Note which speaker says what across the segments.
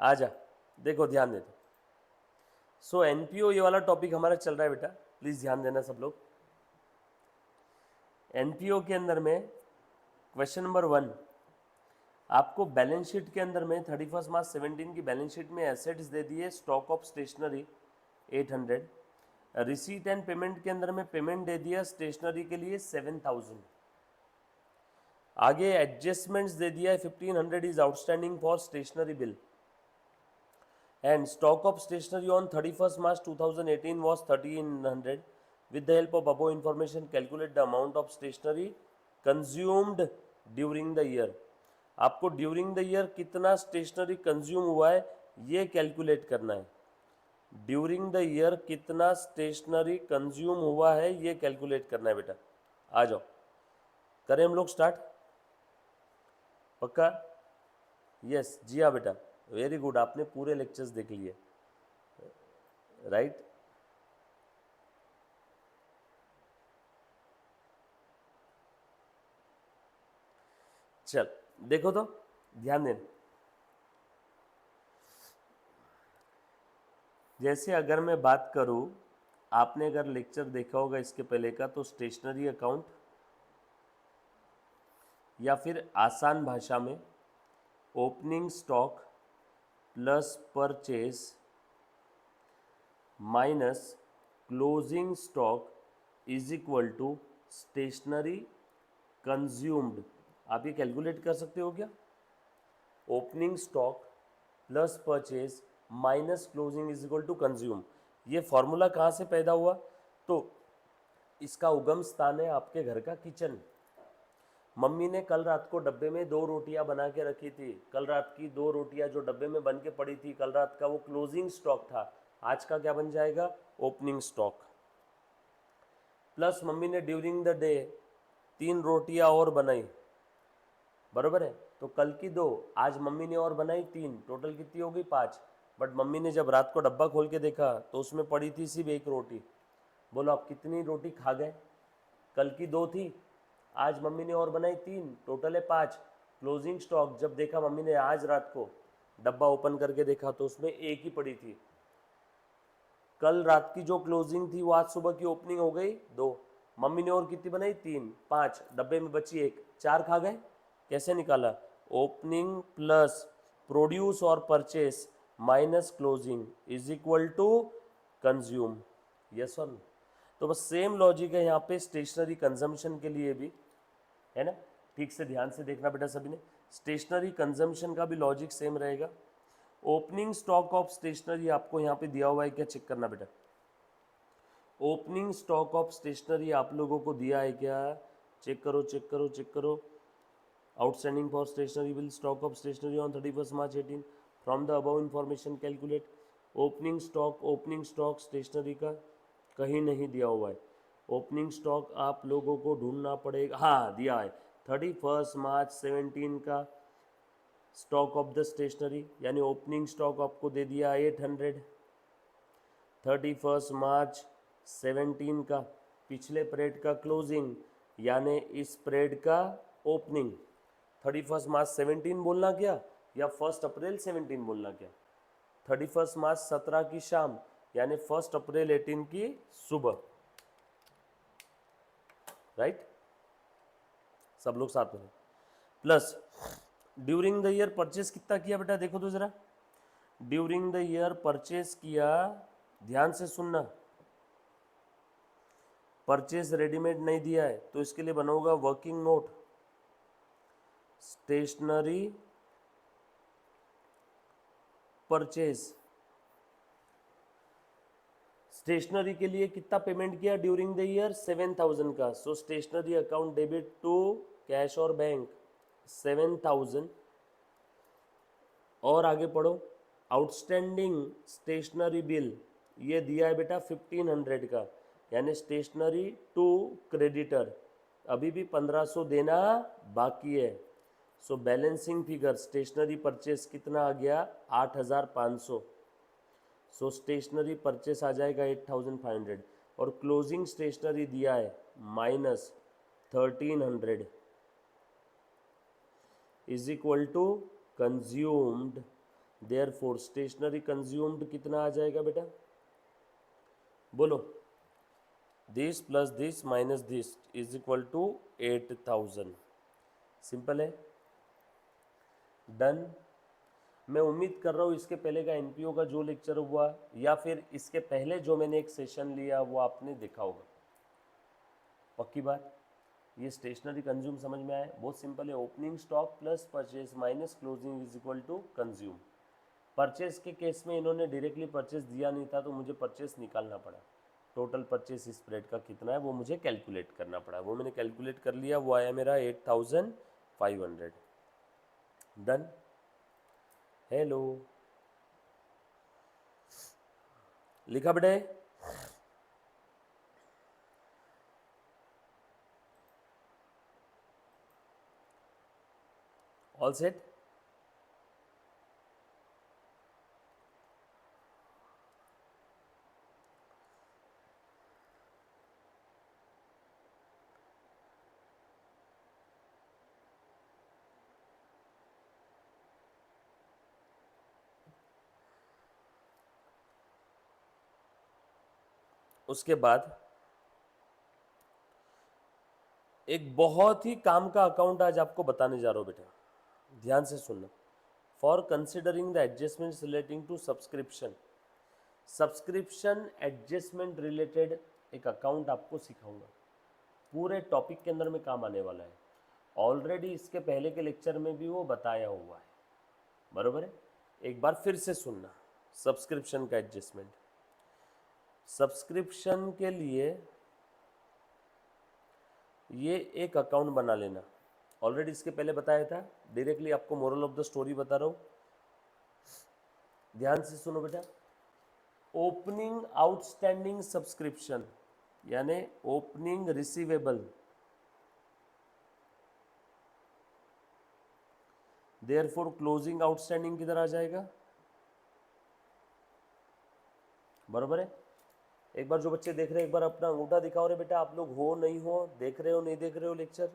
Speaker 1: आ जा, देखो ध्यान दे। सो एनपीओ ये वाला टॉपिक हमारा चल रहा है बेटा, प्लीज ध्यान देना सब लोग। एनपीओ के अंदर में क्वेश्चन नंबर 1, आपको बैलेंस शीट के अंदर में 31 मार्च 17 की बैलेंस शीट में एसेट्स दे दिए, stock of stationery 800, receipt and payment के अंदर में पेमेंट दे दिया स्टेशनरी के लिए 7000, आगे एडजस्टमेंट्स दे दिया है 1500 is outstanding for stationery bill and stock of stationery on 31st March 2018 was 1300. With the help of above information, calculate the amount of stationery consumed during the year. आपको during the year कितना stationery consume हुआ है ये calculate करना है। During the year कितना stationery consume हुआ है ये कैलकुलेट करना है बेटा। आ जाओ करें हम लोग स्टार्ट, पक्का? यस जी हाँ बेटा, वेरी गुड, आपने पूरे लेक्चर्स देख लिए, राइट? चल देखो तो, ध्यान देना। जैसे अगर मैं बात करूं, आपने अगर लेक्चर देखा होगा इसके पहले का, तो स्टेशनरी अकाउंट या फिर आसान भाषा में opening stock plus purchase minus closing stock is equal to stationery consumed. आप ये कैलकुलेट कर सकते हो क्या? Opening stock plus purchase minus closing is equal to consume. ये फॉर्मूला कहाँ से पैदा हुआ? तो इसका उगम स्थान है आपके घर का किचन। मम्मी ने कल रात को डब्बे में 2 रोटियां बना के रखी थी, कल रात की 2 रोटियां जो डब्बे में बन के पड़ी थी कल रात का, वो क्लोजिंग स्टॉक था। आज का क्या बन जाएगा? Opening stock. प्लस मम्मी ने ड्यूरिंग द डे 3 रोटियां और बनाई, बरोबर है? तो कल की 2, आज मम्मी ने और बनाई 3, टोटल कितनी हो गई? 5। बट मम्मी ने जब रात को डब्बा खोल के देखा तो उसमें पड़ी थी सिर्फ 1 रोटी। बोलो आप कितनी रोटी खा गए? कल की 2 थी, आज मम्मी ने और बनाई 3, टोटल है 5। क्लोजिंग स्टॉक जब देखा मम्मी ने आज रात को, डब्बा ओपन करके देखा तो उसमें 1 ही पड़ी थी। कल रात की जो क्लोजिंग थी वो आज सुबह की ओपनिंग हो गई 2। मम्मी ने और कितनी बनाई? 3, 5, डब्बे में बची 1, 4 खा गए। कैसे निकाला? ओपनिंग प्लस प्रोड्यूस और purchase minus closing is equal to consume. Yes और नो? तो बस सेम लॉजिक है यहाँ पे स्टेशनरी कंजम्पशन के लिए भी, है ना? ठीक से ध्यान से देखना बेटा सभी ने, स्टेशनरी कंजम्पशन का भी लॉजिक सेम रहेगा। ओपनिंग स्टॉक ऑफ स्टेशनरी आपको यहाँ पे दिया हुआ है क्या? चेक करना बेटा। ओपनिंग स्टॉक ऑफ स्टेशनरी आप लोगों को दिया है क्या? चेक करो चेक करो चेक करो। Outstanding for stationery bill, stock of stationery on 31 March 18, from the above information calculate. Opening stock stationery का कहीं नहीं दिया हुआ है। ओपनिंग स्टॉक आप लोगों को ढूंढना पड़ेगा। हाँ दिया है, 31 मार्च 17 का स्टॉक ऑफ द स्टेशनरी, यानी ओपनिंग स्टॉक आपको दे दिया 800। 31 मार्च 17 का पिछले पीरियड का क्लोजिंग, यानी इस पीरियड का ओपनिंग। 31 मार्च 17 बोलना क्या, या 1 अप्रैल 17 बोलना क्या? 31 मार्च 17 की शाम, यानी 1 अप्रैल 18 की सुबह, राइट? सब लोग साथ में। Plus during the year purchase कितना किया बेटा? देखो तो जरा, ड्यूरिंग द ईयर परचेस किया, ध्यान से सुनना, परचेस रेडीमेड नहीं दिया है तो इसके लिए बना होगा working note. Stationery purchase, stationery के लिए कितना पेमेंट किया ड्यूरिंग द ईयर? 7000 का। So stationery account debit to cash और बैंक 7000। और आगे पढ़ो, आउटस्टैंडिंग स्टेशनरी बिल ये दिया है बेटा 1500 का, यानी स्टेशनरी टू क्रेडिटर अभी भी 1500 देना बाकी है। सो बैलेंसिंग फिगर स्टेशनरी परचेस कितना आ गया? 8500। सो स्टेशनरी परचेस आ जाएगा 8500, और क्लोजिंग स्टेशनरी दिया है -1300 is equal to consumed. Therefore stationery consumed कितना आ जाएगा बेटा, बोलो, this plus this minus this is equal to 8000। Simple है, डन। मैं उम्मीद कर रहा हूँ इसके पहले का एनपीओ का जो लेक्चर हुआ या फिर इसके पहले जो मैंने एक सेशन लिया वो आपने देखा होगा। पक्की बात, ये स्टेशनरी कंज्यूम समझ में आया, बहुत सिंपल है। Opening stock plus purchase minus closing is equal to consume. Purchase के केस में इन्होंने डायरेक्टली परचेज दिया नहीं था तो मुझे परचेज निकालना पड़ा। टोटल परचेज स्प्रेड का कितना है वो मुझे कैलकुलेट करना पड़ा, वो मैंने कैलकुलेट कर लिया, वो आया मेरा 8500। डन। हेलो, लिखा बेटे, ऑल सेट। उसके बाद एक बहुत ही काम का अकाउंट आज आपको बताने जा रहा हूं बेटा, ध्यान से सुनना। For considering the adjustments relating to subscription, subscription adjustment related एक अकाउंट आपको सिखाऊंगा, पूरे टॉपिक के अंदर में काम आने वाला है। ऑलरेडी इसके पहले के लेक्चर में भी वो बताया हुआ है, बरोबर है। एक बार फिर से सुनना, सब्सक्रिप्शन का एडजस्टमेंट। सब्सक्रिप्शन के लिए ये एक अकाउंट बना लेना, ऑलरेडी इसके पहले बताया था, डायरेक्टली आपको मोरल ऑफ द स्टोरी बता रहा हूँ, ध्यान से सुनो बेटा। ओपनिंग आउटस्टैंडिंग सब्सक्रिप्शन यानी opening receivable, therefore closing outstanding किधर आ जाएगा, बरोबर है। एक बार जो बच्चे देख रहे हैं एक बार अपना अंगूठा दिखाओ रे बेटा, आप लोग हो नहीं हो, देख रहे हो नहीं देख रहे हो लेक्चर,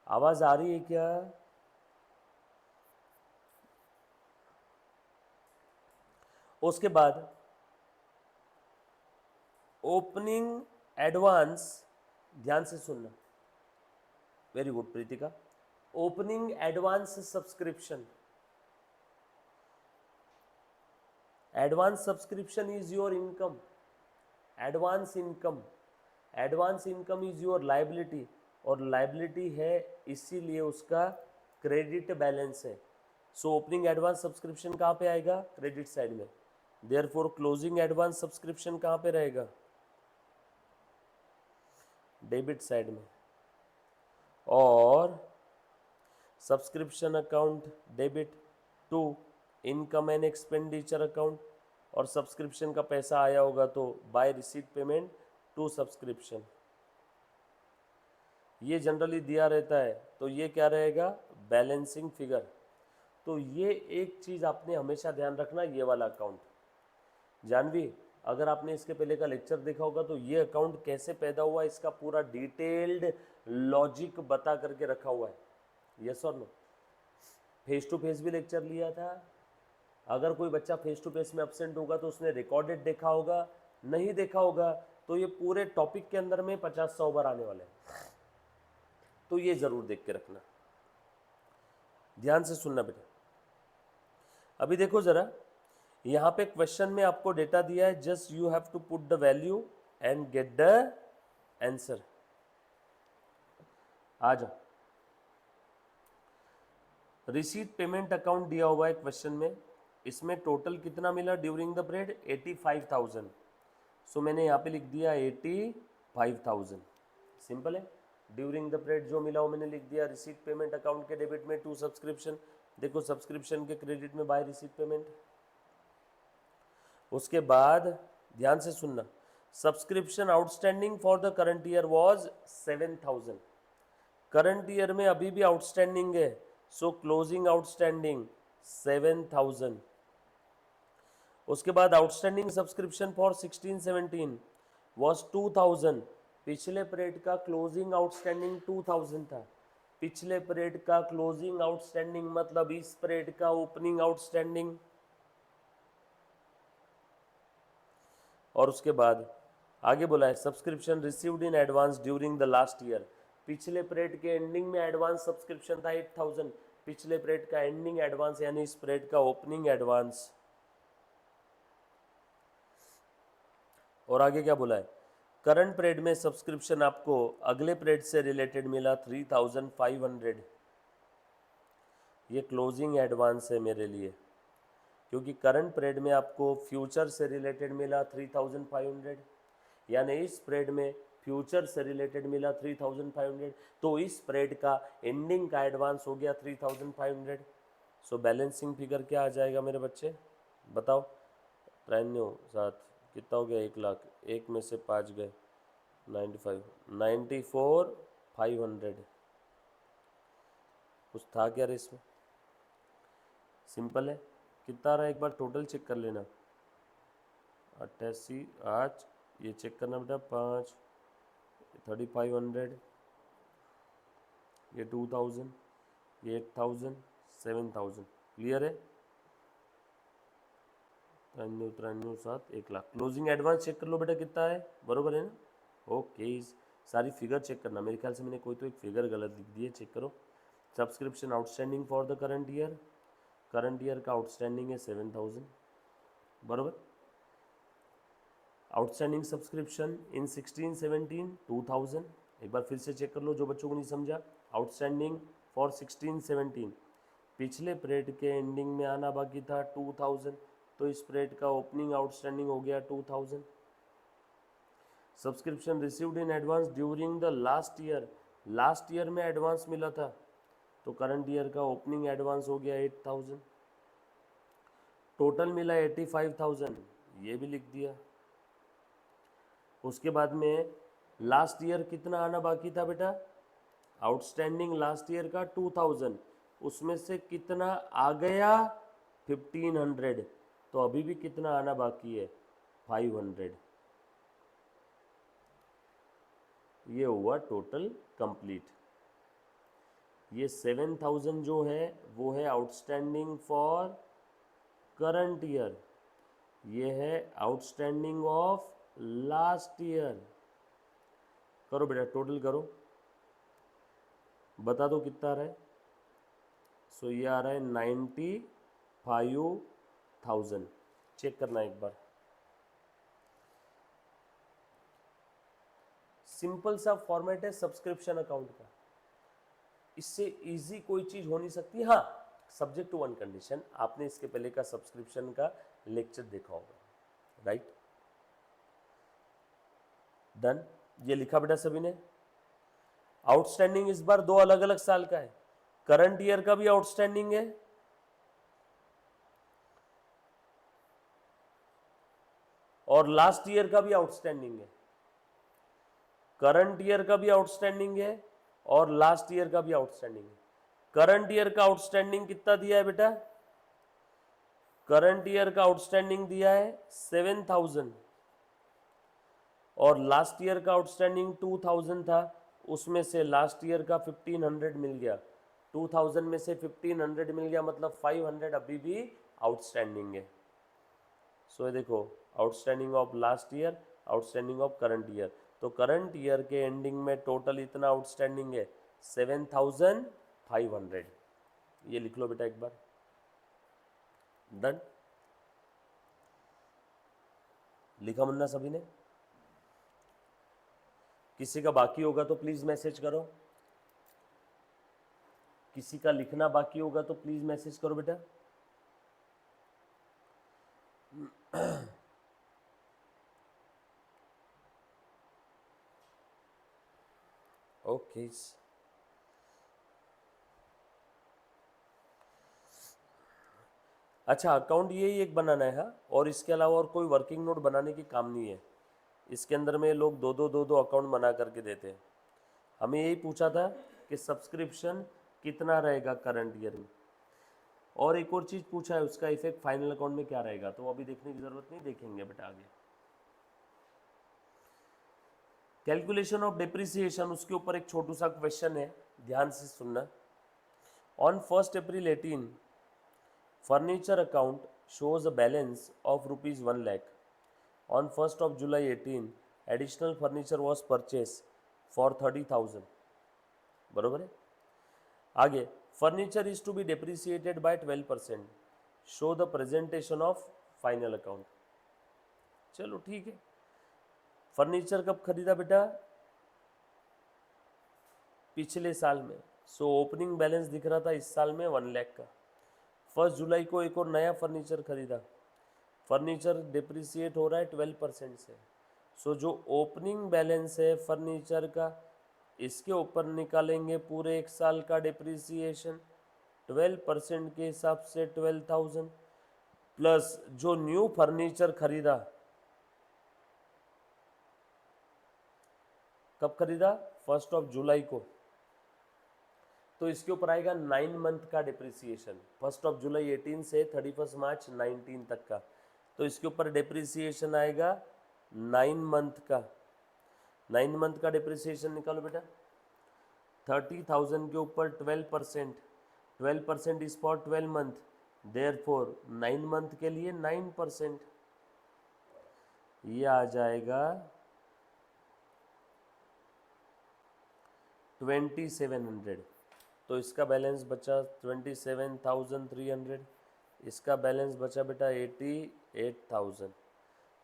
Speaker 1: आवाज आ रही है क्या? उसके बाद ओपनिंग एडवांस, ध्यान से सुनना, very good Pritika. Opening advance subscription, advance subscription is your income, advance income, advance income is your liability, और लाइबिलिटी है इसीलिए उसका क्रेडिट बैलेंस है। सो ओपनिंग एडवांस सब्सक्रिप्शन कहाँ पे आएगा, क्रेडिट साइड में। देयरफॉर क्लोजिंग एडवांस सब्सक्रिप्शन कहाँ पे रहेगा, डेबिट साइड में। और subscription account debit to income and expenditure account, और सब्सक्रिप्शन का पैसा आया होगा तो by receipt payment to subscription, ये जनरली दिया रहता है तो ये क्या रहेगा, बैलेंसिंग फिगर। तो ये एक चीज़ आपने हमेशा ध्यान रखना, ये वाला अकाउंट। जानवी, अगर आपने इसके पहले का लेक्चर देखा होगा तो ये अकाउंट कैसे पैदा हुआ इसका पूरा डिटेल्ड लॉजिक बता करके रखा हुआ है, यस और नो। फेस टू फेस भी लेक्चर लिया था, अगर कोई बच्चा फेस टू फेस में एब्सेंट होगा तो उसने रिकॉर्डेड देखा होगा, नहीं देखा होगा तो ये पूरे टॉपिक के अंदर में 50-100 बार आने वाले हैं, तो ये जरूर देख के रखना, ध्यान से सुनना बेटा। अभी देखो जरा, यहाँ पे क्वेश्चन में आपको डेटा दिया है, just you have to put the value and get the answer. आ जाओ, रिसीट पेमेंट अकाउंट दिया हुआ है क्वेश्चन में, इसमें टोटल कितना मिला ड्यूरिंग द पीरियड, 85,000। सो मैंने यहाँ पे लिख दिया 85,000, सिंपल है। ड्यूरिंग द पीरियड जो मिला वो मैंने लिख दिया, रिसीट पेमेंट अकाउंट के डेबिट में टू सब्सक्रिप्शन, देखो सब्सक्रिप्शन के क्रेडिट में बाय रिसीट पेमेंट। उसके बाद ध्यान से सुनना, subscription outstanding for the current year was 7,000, current year में अभी भी आउटस्टैंडिंग है, सो क्लोजिंग आउटस्टैंडिंग 7,000। उसके बाद आउटस्टैंडिंग सब्सक्रिप्शन फॉर 16-17 वाज 2,000, पिछले पीरियड का क्लोजिंग आउटस्टैंडिंग 2,000 था, पिछले पीरियड का क्लोजिंग आउटस्टैंडिंग मतलब इस पीरियड का ओपनिंग आउटस्टैंडिंग। और उसके बाद आगे बोला है subscription received in advance during the last year. पिछले पीरियड के एंडिंग में एडवांस सब्सक्रिप्शन था 8000, पिछले पीरियड का एंडिंग एडवांस यानी इस पीरियड का ओपनिंग एडवांस। और आगे क्या बोला है, करंट पीरियड में सब्सक्रिप्शन आपको अगले पीरियड से रिलेटेड मिला 3500, ये क्लोजिंग एडवांस है मेरे लिए, क्योंकि करंट पीरियड में आपको फ्यूचर से रिलेटेड मिला 3500, यानी इस पीरियड में फ्यूचर से रिलेटेड मिला 3500, तो इस पीरियड का एंडिंग का एडवांस हो गया 3500। सो बैलेंसिंग फिगर क्या आ जाएगा मेरे बच्चे, बताओ। 93 7 कितना हो गया, 1,00,000, एक में से 5 गए, 95, 94,500। कुछ था क्या रे इसमें, सिंपल है। कितना आ रहा है एक बार टोटल चेक कर लेना, 88 8, ये चेक करना बेटा, 5 3500, ये 2000, ये 8000, 7000, क्लियर है। 93 93 7, 1,00,000। क्लोजिंग एडवांस चेक कर लो बेटा कितना है, बरोबर है ना। ओके, सारी फिगर चेक करना, मेरे ख्याल से मैंने कोई तो एक फिगर गलत लिख दी है, चेक करो। Subscription outstanding for the current year, current year का आउटस्टैंडिंग है 7000, बरोबर। आउटस्टैंडिंग सब्सक्रिप्शन इन 16-17 2000, एक बार फिर से चेक कर लो जो बच्चों को नहीं समझा। आउटस्टैंडिंग फॉर 16-17 पिछले पीरियड के एंडिंग में आना बाकी था 2000, तो इस पीरियड का ओपनिंग आउटस्टैंडिंग हो गया 2000। Subscription received in advance during the last year, last year में एडवांस मिला था, तो करंट ईयर का ओपनिंग एडवांस हो गया 8000। टोटल मिला 85,000, ये भी लिख दिया। उसके बाद में लास्ट ईयर कितना आना बाकी था बेटा, आउटस्टैंडिंग लास्ट ईयर का 2000, उसमें से कितना आ गया 1500, तो अभी भी कितना आना बाकी है 500। ये हुआ टोटल कंप्लीट। ये 7000 जो है वो है आउटस्टैंडिंग फॉर करंट ईयर, ये है आउटस्टैंडिंग ऑफ लास्ट ईयर। करो बेटा टोटल करो, बता दो कितना आ रहा है। सो ये आ रहा है 95,000, चेक करना एक बार। सिंपल सा फॉर्मेट है सब्सक्रिप्शन अकाउंट का, इससे इजी कोई चीज हो नहीं सकती। हाँ, सब्जेक्ट टू वन कंडीशन, आपने इसके पहले का सब्सक्रिप्शन का लेक्चर देखा होगा, राइट। डन, ये लिखा बेटा सभी ने। आउटस्टैंडिंग इस बार दो अलग अलग साल का है, करंट ईयर का भी आउटस्टैंडिंग है और लास्ट ईयर का भी आउटस्टैंडिंग है। करंट ईयर का भी आउटस्टैंडिंग है और लास्ट ईयर का भी आउटस्टैंडिंग है। करंट ईयर का आउटस्टैंडिंग कितना दिया है बेटा, करंट ईयर का आउटस्टैंडिंग दिया है 7000 और लास्ट ईयर का आउटस्टैंडिंग 2000 था, उसमें से लास्ट ईयर का 1500 मिल गया, 2000 में से 1500 मिल गया, मतलब 500 अभी भी आउटस्टैंडिंग है। सो ये देखो, outstanding of last year, outstanding of current year, तो करंट ईयर के एंडिंग में टोटल इतना आउटस्टैंडिंग है 7500, ये लिख लो बेटा एक बार। डन, लिखा मुन्ना सभी ने। किसी का बाकी होगा तो प्लीज मैसेज करो, किसी का लिखना बाकी होगा तो प्लीज मैसेज करो बेटा। ओके, अच्छा अकाउंट यही एक बनाना है, हाँ, और इसके अलावा और कोई वर्किंग नोट बनाने की काम नहीं है। इसके अंदर में लोग दो दो अकाउंट बना करके देते हैं। हमें यही पूछा था कि सब्सक्रिप्शन कितना रहेगा करंट ईयर में, और एक और चीज़ पूछा है उसका इफेक्ट फाइनल अकाउंट में क्या रहेगा, तो अभी देखने की ज़रूरत नहीं, देखेंगे बेटा आगे। कैलकुलेशन ऑफ डिप्रिसिएशन, उसके ऊपर एक छोटू सा क्वेश्चन है, ध्यान से सुनना। On 1 April 18 furniture account shows a balance of rupees 1 lakh. On 1 July 18 additional furniture was purchased for 30,000. बरोबर है। आगे furniture is to be depreciated by 12%. Show the presentation of final account. चलो ठीक है। फर्नीचर कब खरीदा बेटा? पिछले साल में। सो ओपनिंग बैलेंस दिख रहा था इस साल में 1 लाख का। 1 जुलाई को एक और नया फर्नीचर खरीदा। फर्नीचर डिप्रिसिएट हो रहा है 12% से। सो जो ओपनिंग बैलेंस है फर्नीचर का, इसके ऊपर निकालेंगे पूरे एक साल का डिप्रिसिएशन। 12% के हिसाब से 12,000 प्लस जो न्यू फर्नीचर खरीदा, कब खरीदा? 1 जुलाई को। तो इसके ऊपर आएगा 9 मंथ का डिप्रिसिएशन। 1 जुलाई 18 से 31 मार्च 19 तक का। तो इसके ऊपर डिप्रिसिएशन आएगा 9 मंथ का। 9 मंथ का डिप्रिसिएशन निकालो बेटा। 30,000 के ऊपर 12%। 12% is for 12 month, therefore 9 month के लिए 9%। ये आ जाएगा 2700। तो इसका बैलेंस बचा 27,300। इसका बैलेंस बचा बेटा 88,000।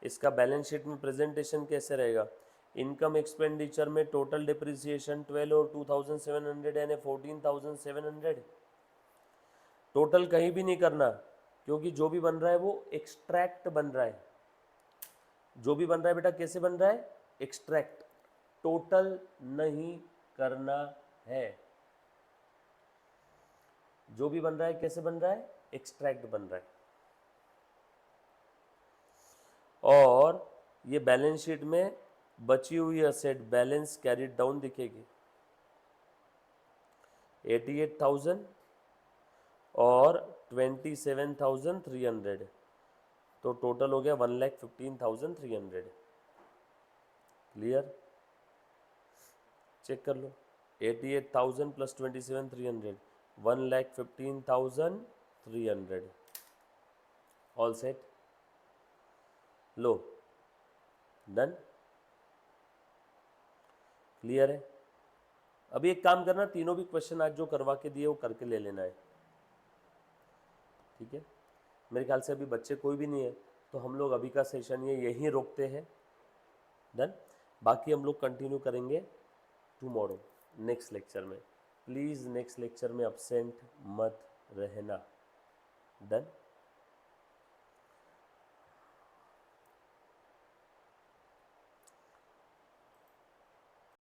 Speaker 1: इसका बैलेंस शीट में प्रेजेंटेशन कैसे रहेगा? इनकम एक्सपेंडिचर में टोटल डिप्रिसिएशन 12 और 2,700 यानी 14,700। टोटल कहीं भी नहीं करना, क्योंकि जो भी बन रहा है वो एक्सट्रैक्ट बन रहा है। जो भी बन रहा है बेटा कैसे बन रहा है? एक्सट्रैक्ट। टोटल नहीं करना है। जो भी बन रहा है कैसे बन रहा है? एक्सट्रैक्ट बन रहा है। और ये बैलेंस शीट में बची हुई असेट बैलेंस कैरिड डाउन दिखेगी 88,000 और 27,300। तो टोटल हो गया 1,15,300। क्लियर? चेक कर लो। 88,000 प्लस 27,300 1,15,300। All set? लो, डन। क्लियर है? अभी एक काम करना, तीनों भी क्वेश्चन आज जो करवा के दिए वो करके ले लेना है। ठीक है? मेरे ख्याल से अभी बच्चे कोई भी नहीं है, तो हम लोग अभी का सेशन ये यहीं रोकते हैं। डन। बाकी हम लोग कंटिन्यू करेंगे टुमारो नेक्स्ट लेक्चर में। प्लीज़ नेक्स्ट लेक्चर में अब्सेंट मत रहना। डन।